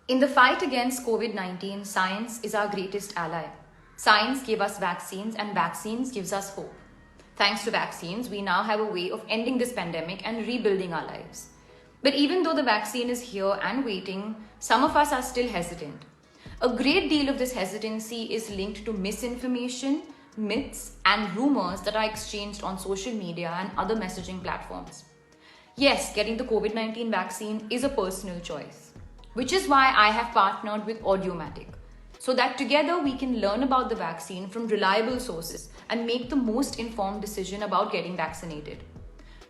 In the fight against COVID-19, science is our greatest ally. Science gave us vaccines and vaccines gives us hope. Thanks to vaccines, we now have a way of ending this pandemic and rebuilding our lives. But even though the vaccine is here and waiting, some of us are still hesitant. A great deal of this hesitancy is linked to misinformation, myths, and rumors that are exchanged on social media and other messaging platforms. Yes, getting the COVID-19 vaccine is a personal choice, which is why I have partnered with Audiomatic, so that together we can learn about the vaccine from reliable sources and make the most informed decision about getting vaccinated.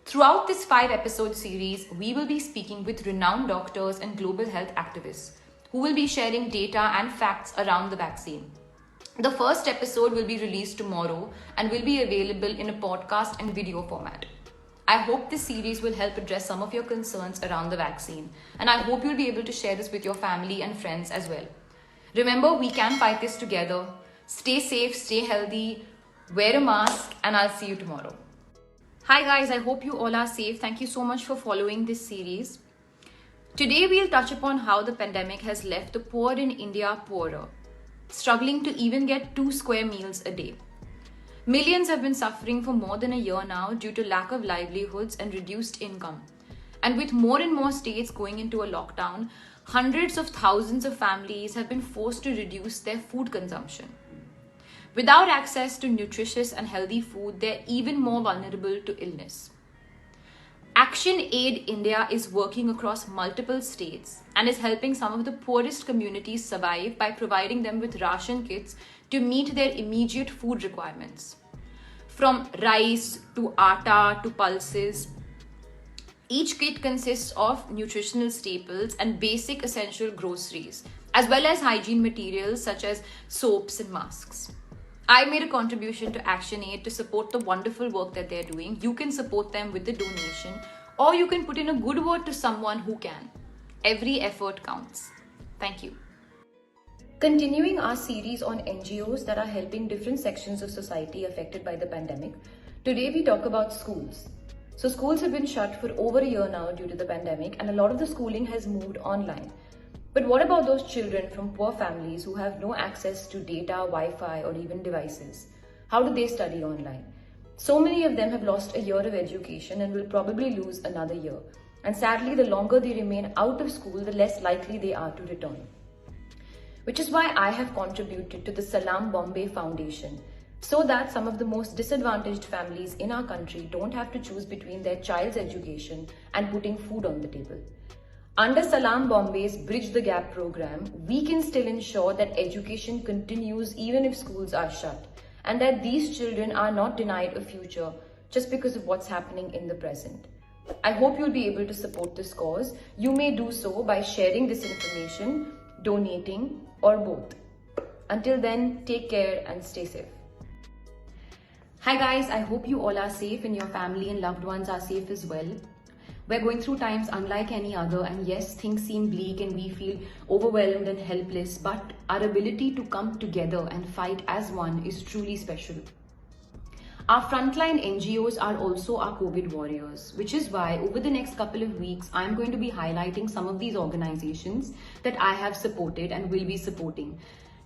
Throughout this 5-episode series, we will be speaking with renowned doctors and global health activists who will be sharing data and facts around the vaccine. The first episode will be released tomorrow and will be available in a podcast and video format. I hope this series will help address some of your concerns around the vaccine, and I hope you'll be able to share this with your family and friends as well. Remember, we can fight this together. Stay safe, stay healthy, wear a mask, and I'll see you tomorrow. Hi guys, I hope you all are safe. Thank you so much for following this series. Today we'll touch upon how the pandemic has left the poor in India poorer, struggling to even get 2 square meals a day. Millions have been suffering for more than a year now due to lack of livelihoods and reduced income. And with more and more states going into a lockdown, hundreds of thousands of families have been forced to reduce their food consumption. Without access to nutritious and healthy food, they're even more vulnerable to illness. Action Aid India is working across multiple states and is helping some of the poorest communities survive by providing them with ration kits to meet their immediate food requirements. From rice to atta to pulses, each kit consists of nutritional staples and basic essential groceries, as well as hygiene materials such as soaps and masks. I made a contribution to Action Aid to support the wonderful work that they're doing. You can support them with the donation, or you can put in a good word to someone who can. Every effort counts. Thank you. Continuing our series on NGOs that are helping different sections of society affected by the pandemic, today we talk about schools. So schools have been shut for over a year now due to the pandemic, and a lot of the schooling has moved online. But what about those children from poor families who have no access to data, Wi-Fi, or even devices? How do they study online? So many of them have lost a year of education and will probably lose another year. And sadly, the longer they remain out of school, the less likely they are to return. Which is why I have contributed to the Salam Bombay Foundation, so that some of the most disadvantaged families in our country don't have to choose between their child's education and putting food on the table. Under Salam Bombay's Bridge the Gap program, we can still ensure that education continues even if schools are shut, and that these children are not denied a future just because of what's happening in the present. I hope you'll be able to support this cause. You may do so by sharing this information, donating, or both. Until then, take care and stay safe. Hi guys, I hope you all are safe and your family and loved ones are safe as well. We're going through times unlike any other, and yes, things seem bleak and we feel overwhelmed and helpless, but our ability to come together and fight as one is truly special. Our frontline NGOs are also our COVID warriors, which is why over the next couple of weeks, I'm going to be highlighting some of these organizations that I have supported and will be supporting.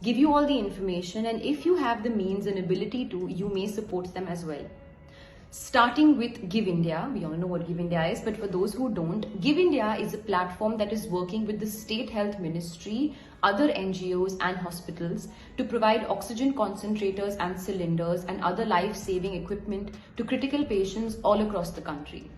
Give you all the information, and if you have the means and ability to, you may support them as well. Starting with Give India. We all know what Give India is, but for those who don't, Give India is a platform that is working with the State Health Ministry, other NGOs and hospitals to provide oxygen concentrators and cylinders and other life-saving equipment to critical patients all across the country.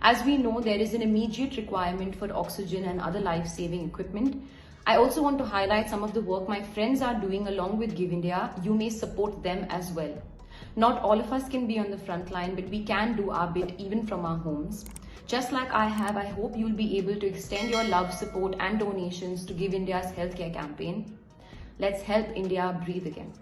As we know, there is an immediate requirement for oxygen and other life-saving equipment. I also want to highlight some of the work my friends are doing along with Give India. You may support them as well. Not all of us can be on the front line, but we can do our bit even from our homes. Just like I have, I hope you'll be able to extend your love, support and donations to Give India's healthcare campaign. Let's help India breathe again.